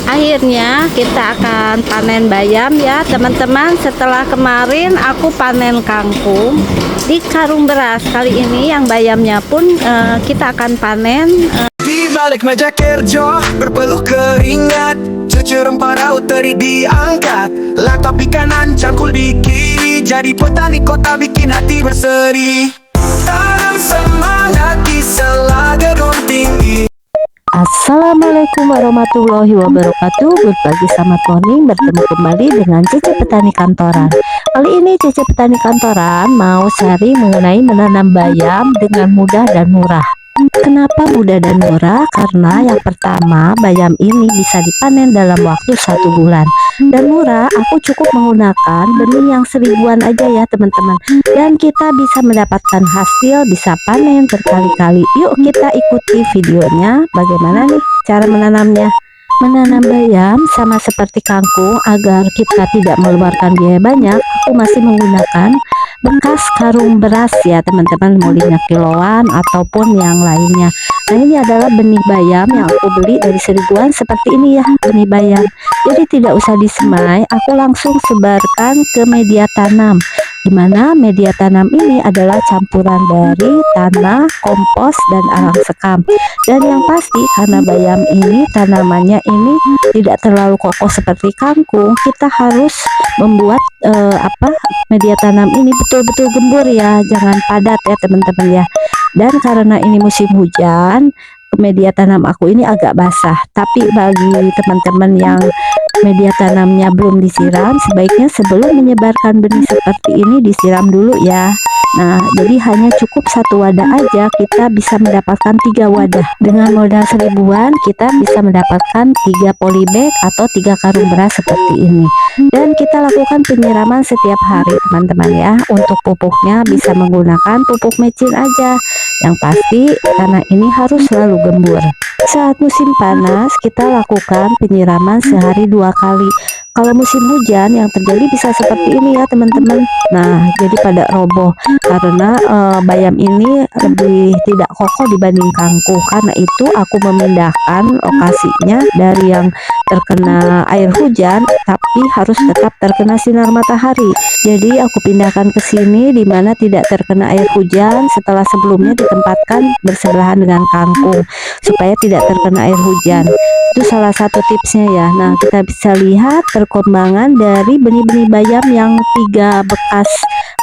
Akhirnya kita akan panen bayam ya teman-teman. Setelah kemarin aku panen kangkung di karung beras, kali ini yang bayamnya pun kita akan panen. Di balik meja kerja berpeluh keringat, cucu rempah raut teri diangkat, laptop di kanan cangkul di kiri, jadi petani kota bikin hati berseri. Tanam semangat di sela gedung tinggi. Assalamualaikum warahmatullahi wabarakatuh. Good pagi, selamat morning. Bertemu kembali dengan Cece Petani Kantoran. Kali ini Cece Petani Kantoran mau sharing mengenai menanam bayam dengan mudah dan murah. Kenapa mudah dan murah? Karena yang pertama, bayam ini bisa dipanen dalam waktu 1 bulan. Dan murah, aku cukup menggunakan benih yang 1000-an aja ya teman-teman. Dan kita bisa mendapatkan hasil, bisa panen berkali-kali. Yuk kita ikuti videonya, bagaimana nih cara menanamnya. Menanam bayam sama seperti kangkung, agar kita tidak mengeluarkan biaya banyak, aku masih menggunakan bekas karung beras ya teman-teman, mulainya kiloan ataupun yang lainnya. Nah, ini adalah benih bayam yang aku beli dari 1000-an, seperti ini ya benih bayam. Jadi tidak usah disemai, aku langsung sebarkan ke media tanam, dimana media tanam ini adalah campuran dari tanah, kompos, dan arang sekam. Dan yang pasti karena bayam ini tanamannya ini tidak terlalu kokoh seperti kangkung, kita harus membuat media tanam ini betul-betul gembur ya, jangan padat ya teman-teman ya. Dan karena ini musim hujan, media tanam aku ini agak basah. Tapi bagi teman-teman yang media tanamnya belum disiram, sebaiknya sebelum menyebarkan benih seperti ini disiram dulu ya. Nah, jadi hanya cukup 1 wadah aja, kita bisa mendapatkan 3 wadah. Dengan modal 1000-an kita bisa mendapatkan 3 polybag atau 3 karung beras seperti ini. Dan kita lakukan penyiraman setiap hari teman-teman ya. Untuk pupuknya bisa menggunakan pupuk mecin aja. Yang pasti tanah ini harus selalu gembur. Saat musim panas kita lakukan penyiraman sehari 2 kali. Kalau musim hujan yang terjadi bisa seperti ini ya teman-teman. Nah, jadi pada roboh karena bayam ini lebih tidak kokoh dibanding kangkung. Karena itu aku memindahkan lokasinya dari yang terkena air hujan tapi harus tetap terkena sinar matahari. Jadi aku pindahkan ke sini di mana tidak terkena air hujan, setelah sebelumnya ditempatkan bersebelahan dengan kangkung supaya tidak terkena air hujan. Itu salah satu tipsnya ya. Nah, kita bisa lihat perkembangan dari benih-benih bayam yang 3 bekas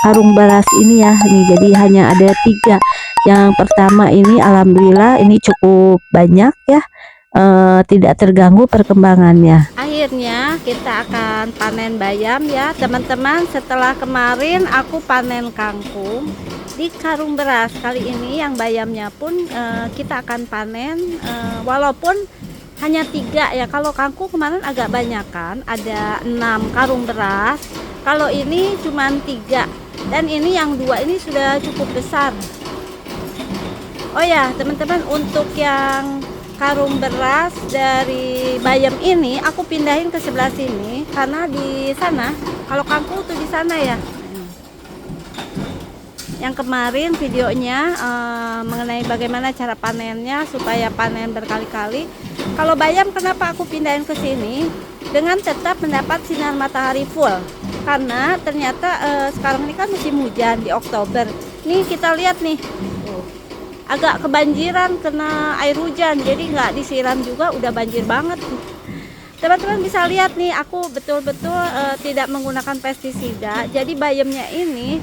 karung beras ini ya. Nih, jadi hanya ada 3. Yang pertama ini alhamdulillah ini cukup banyak ya, tidak terganggu perkembangannya. Akhirnya kita akan panen bayam ya teman-teman. Setelah kemarin aku panen kangkung di karung beras, kali ini yang bayamnya pun kita akan panen walaupun hanya 3 ya. Kalau kangkung kemarin agak banyak kan, ada 6 karung beras. Kalau ini cuma 3, dan ini yang 2 ini sudah cukup besar. Oh ya teman-teman, untuk yang karung beras dari bayam ini aku pindahin ke sebelah sini karena di sana, kalau kangkung tuh di sana ya. Yang kemarin videonya mengenai bagaimana cara panennya supaya panen berkali-kali. Kalau bayam kenapa aku pindahin ke sini? Dengan tetap mendapat sinar matahari full. Karena ternyata sekarang ini kan musim hujan di Oktober. Nih kita lihat nih, agak kebanjiran kena air hujan. Jadi nggak disiram juga udah banjir banget. Teman-teman bisa lihat nih, aku betul-betul tidak menggunakan pestisida. Jadi bayamnya ini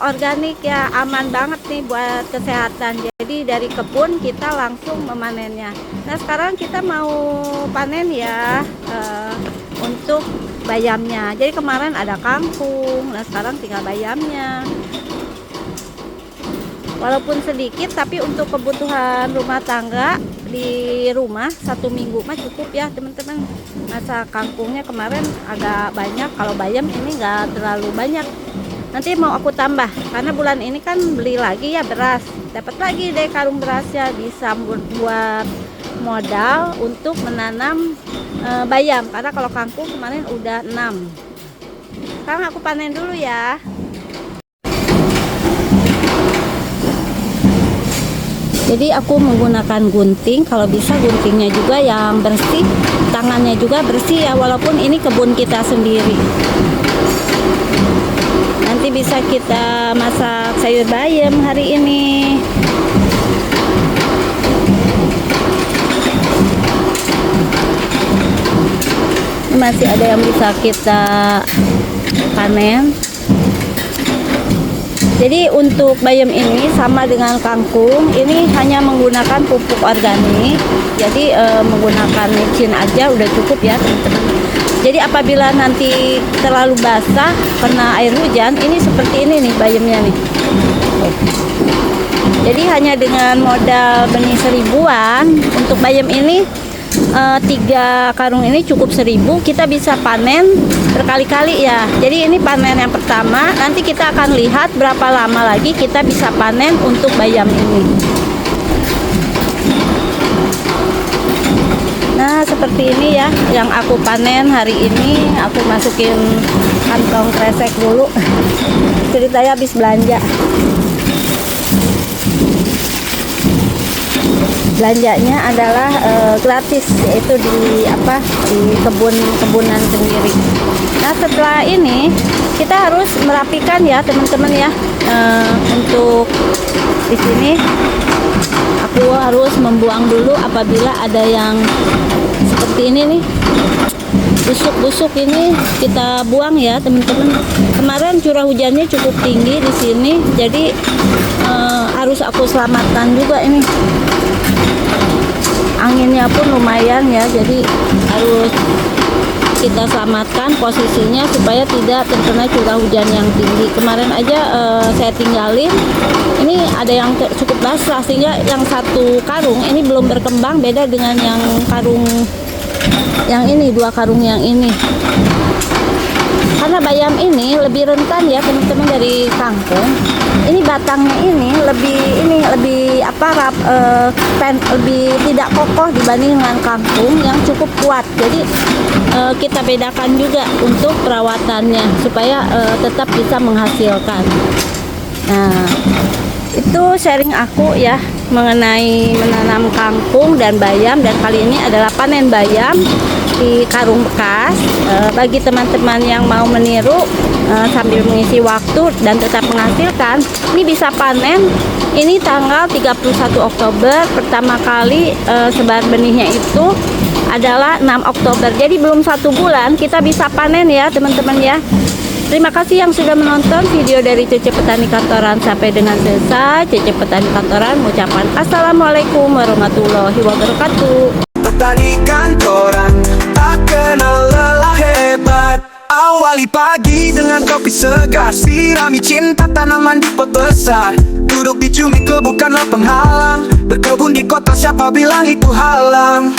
organik ya, aman banget nih buat kesehatan. Jadi dari kebun kita langsung memanennya. Nah sekarang kita mau panen ya untuk bayamnya. Jadi kemarin ada kangkung, nah sekarang tinggal bayamnya. Walaupun sedikit tapi untuk kebutuhan rumah tangga di rumah 1 minggu mah cukup ya teman-teman. Masa kangkungnya kemarin agak banyak, kalau bayam ini enggak terlalu banyak. Nanti mau aku tambah karena bulan ini kan beli lagi ya beras, dapat lagi deh karung berasnya, bisa buat modal untuk menanam bayam. Karena kalau kangkung kemarin udah 6. Sekarang aku panen dulu ya. Jadi aku menggunakan gunting, kalau bisa guntingnya juga yang bersih, tangannya juga bersih ya, walaupun ini kebun kita sendiri. Nanti bisa kita masak sayur bayam hari ini. Masih ada yang bisa kita panen. Jadi untuk bayam ini sama dengan kangkung, ini hanya menggunakan pupuk organik. Jadi menggunakan micin aja udah cukup ya teman-teman. Jadi apabila nanti terlalu basah kena air hujan, ini seperti ini nih bayamnya nih. Jadi hanya dengan modal benih 1000-an untuk bayam ini, 3 karung ini cukup 1000, kita bisa panen berkali-kali ya. Jadi ini panen yang pertama, nanti kita akan lihat berapa lama lagi kita bisa panen untuk bayam ini. Nah seperti ini ya yang aku panen hari ini. Aku masukin kantong kresek dulu. Ceritanya habis belanja. Belanjanya adalah gratis, yaitu di kebun-kebunan sendiri. Nah setelah ini kita harus merapikan ya teman-teman ya. Untuk di sini aku harus membuang dulu apabila ada yang seperti ini nih, busuk-busuk, ini kita buang ya teman-teman. Kemarin curah hujannya cukup tinggi di sini, jadi harus aku selamatkan juga ini. Anginnya pun lumayan ya, jadi harus kita selamatkan posisinya supaya tidak terkena curah hujan yang tinggi. Kemarin aja saya tinggalin, ini ada yang cukup basah sehingga yang satu karung ini belum berkembang, beda dengan yang karung yang ini, 2 karung yang ini. Karena bayam ini lebih rentan ya teman-teman dari kangkung. Ini batangnya ini lebih tidak kokoh dibanding dengan kangkung yang cukup kuat. Jadi kita bedakan juga untuk perawatannya supaya tetap bisa menghasilkan. Nah, itu sharing aku ya mengenai menanam kangkung dan bayam, dan kali ini adalah panen bayam di karung bekas. Bagi teman-teman yang mau meniru sambil mengisi waktu dan tetap menghasilkan, ini bisa panen. Ini tanggal 31 Oktober, pertama kali sebar benihnya itu adalah 6 Oktober. Jadi belum 1 bulan kita bisa panen ya teman-teman ya. Terima kasih yang sudah menonton video dari Cece Petani Kantoran sampai dengan selesai. Cece Petani Kantoran mengucapkan Assalamualaikum warahmatullahi wabarakatuh. Petani kantoran tak kenal lelah hebat. Awali pagi dengan kopi segar, sirami cinta tanaman di pot besar. Duduk di cumi bukanlah penghalang, berkebun di kota siapa bilang itu halang.